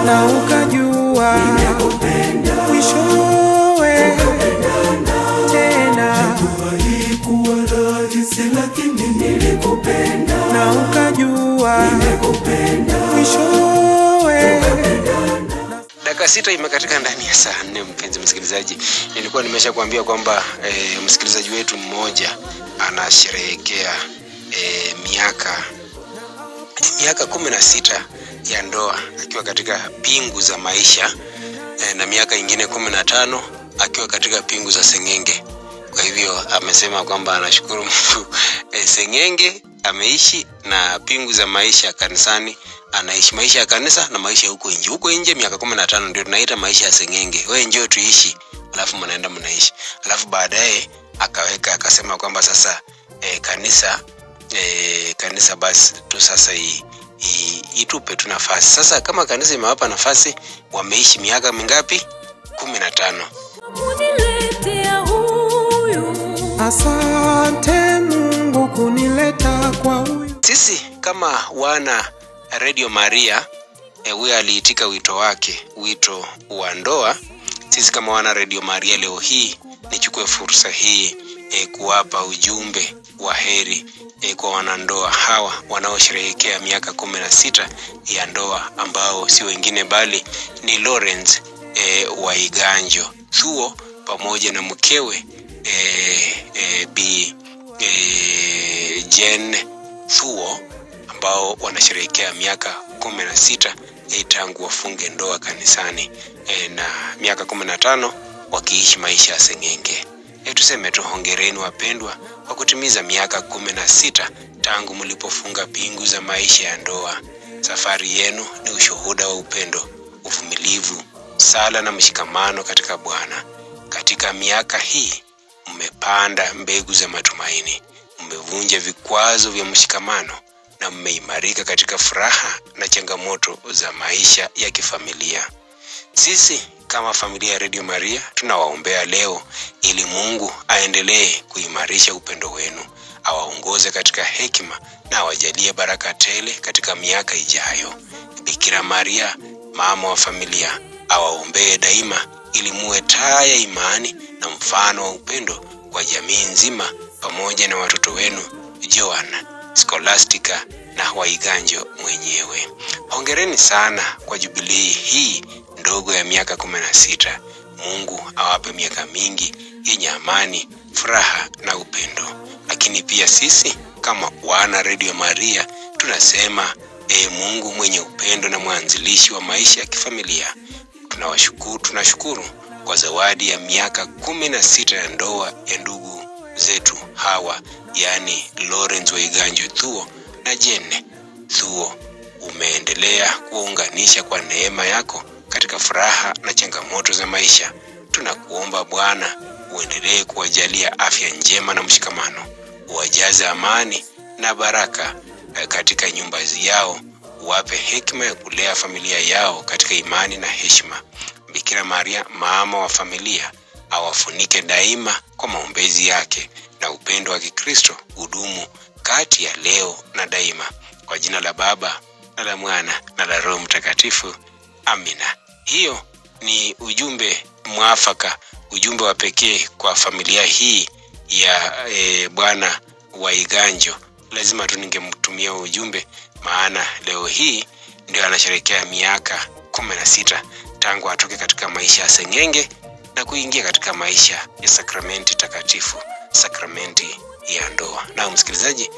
na ukajua mwishowe tena. Haikuwa rahisi lakini nilikupenda, na ukajua mwishowe. Dakika 6 imekatika ndani ya saa 4, mpenzi msikilizaji. Nilikuwa nimeshakwambia kwamba msikilizaji wetu mmoja anasherehekea miaka 16 ya ndoa akiwa katika pingu za maisha, na miaka ingine 15 akiwa katika pingu za sengenge. Kwa hivyo amesema kwamba anashukuru Mungu, sengenge ameishi na pingu za maisha kanisani anaishi maisha ya kanisa na maisha huko nje. Huko nje miaka 15 ndio tunaita maisha ya sengenge. Wewe njoo tuishi, alafu mnaenda mnaishi. Alafu baadaye akasema kwamba sasa kanisa basi tu sasa itupe tu nafasi. Sasa kama kanisa imewapa nafasi, wameishi miaka mingapi? 15. Asante Mungu kunileta kwa huyu. Sisi kama wana Radio Maria, huyu aliitika wito wake, wito wa ndoa. Sisi kama wana Radio Maria leo hii nichukue fursa hii kuwapa ujumbe wa heri kwa wanandoa hawa wanaosherehekea miaka 16 ya ndoa, ambao si wengine bali ni Lawrence Waiganjo Thuo pamoja na mkewe Bi Jane Thuo, ambao wanasherehekea miaka 16 tangu wafunge ndoa kanisani, na miaka 15 wakiishi maisha ya sengenge. Tuseme tu hongereni wapendwa kwa kutimiza miaka 16 tangu mlipofunga pingu za maisha ya ndoa. Safari yenu ni ushuhuda wa upendo, uvumilivu, sala na mshikamano katika Bwana. Katika miaka hii mmepanda mbegu za matumaini, mmevunja vikwazo vya mshikamano na mmeimarika katika furaha na changamoto za maisha ya kifamilia. Sisi kama familia ya Radio Maria tunawaombea leo ili Mungu aendelee kuimarisha upendo wenu, awaongoze katika hekima na awajalie baraka tele katika miaka ijayo. Bikira Maria, mama wa familia, awaombee daima ili muwe taa ya imani na mfano wa upendo kwa jamii nzima, pamoja na watoto wenu Joan, Scholastica na Waiganjo mwenyewe. Hongereni sana kwa jubilei hii ndogo ya miaka 16. Mungu awape miaka mingi yenye amani, furaha na upendo. Lakini pia sisi kama wana Radio Maria tunasema Mungu mwenye upendo na mwanzilishi wa maisha ya kifamilia, tunashukuru kwa zawadi ya miaka 16 ya ndoa ya ndugu zetu hawa, yani Lawrence Waiganjo Thuo na Jane Thuo. Umeendelea kuunganisha kwa neema yako katika furaha na changamoto za maisha. Tunakuomba Bwana uendelee kuwajalia afya njema na mshikamano, uwajaze amani na baraka katika nyumba yao, wape hekima ya kulea familia yao katika imani na heshima. Bikira Maria, mama wa familia, awafunike daima kwa maombezi yake, na upendo wa Kikristo udumu kati ya leo na daima. Kwa jina la Baba na la Mwana na la Roho Mtakatifu. Amina. Hiyo ni ujumbe mwafaka, ujumbe wa pekee kwa familia hii ya Bwana Waiganjo. Lazima tu ningemtumia ujumbe, maana leo hii ndio anasherehekea miaka 16 tangu atoke katika maisha ya sengenge na kuingia katika maisha ya sakramenti takatifu, sakramenti ya ndoa. Na msikilizaji,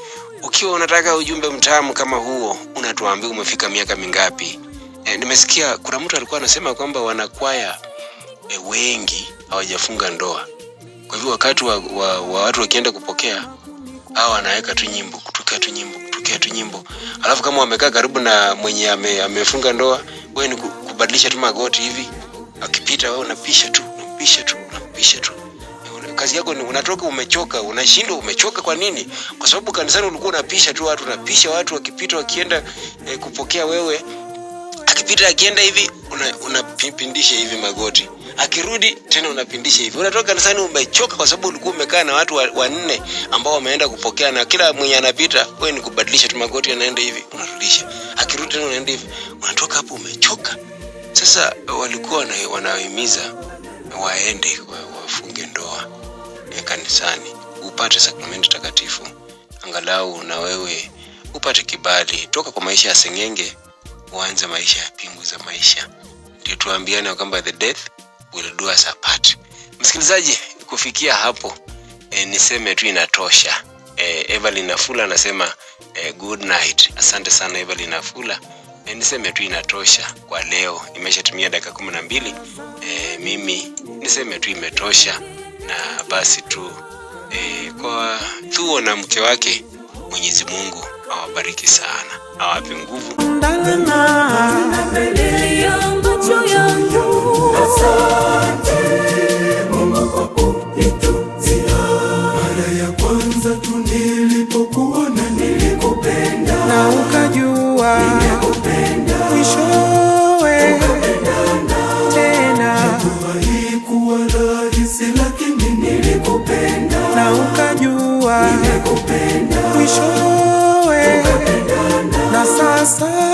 ukiwa unataka ujumbe mtamu kama huo, unatuambia umefika miaka mingapi. Nimesikia kuna mtu alikuwa anasema kwamba wanakwaya wengi hawajafunga ndoa. Kwa hivyo wakati wa watu wakienda kupokea, hao wanaweka tu nyimbo, kutokea tu nyimbo. Alafu kama wamekaa karibu na mwenye amefunga ndoa, wewe ni kubadilisha tu magoti hivi. Akipita wewe unapisha tu. Kazi yako ni unatoka umechoka, unashindwa umechoka kwa nini? Kwa sababu kanisani ulikuwa unapisha tu watu, unapisha watu wakipita wakienda kupokea, wewe akipita akienda hivi unapindisha hivi magoti. Akirudi tena unapindisha hivi. Unatoka kanisani umechoka kwa sababu ulikuwa umekaa na watu wanne ambao wameenda kupokea, na kila mwenye anapita wewe ni kubadilisha tu magoti, anaenda hivi unarudisha. Akirudi tena unaenda hivi, unatoka hapo umechoka. Sasa walikuwa wanahimiza waende wafunge ndoa kanisani, upate sakramenti takatifu, angalau na wewe upate kibali toka kwa maisha ya sengenge uanze maisha ya pingu za maisha. Ndio tuambiane kwamba the death will do us apart. Msikilizaji, kufikia hapo niseme tu inatosha. Evelyn Afula anasema good night. Asante sana Evelyn Afula. Niseme tu inatosha kwa leo. Imeshatumia dakika 12. Mimi niseme tu imetosha, na basi tu kwa Thuo na mke wake, Mwenyezi Mungu awabariki sana, awape nguvu. Asante Mungu kwa kunituzia. Mara ya kwanza tu nilipokuona nilikupenda, na ukajua nilikupenda, mwishowe tena. haikuwa rahisi lakini nilikupenda, Na ukajua nilikupenda, mwishowe na sasa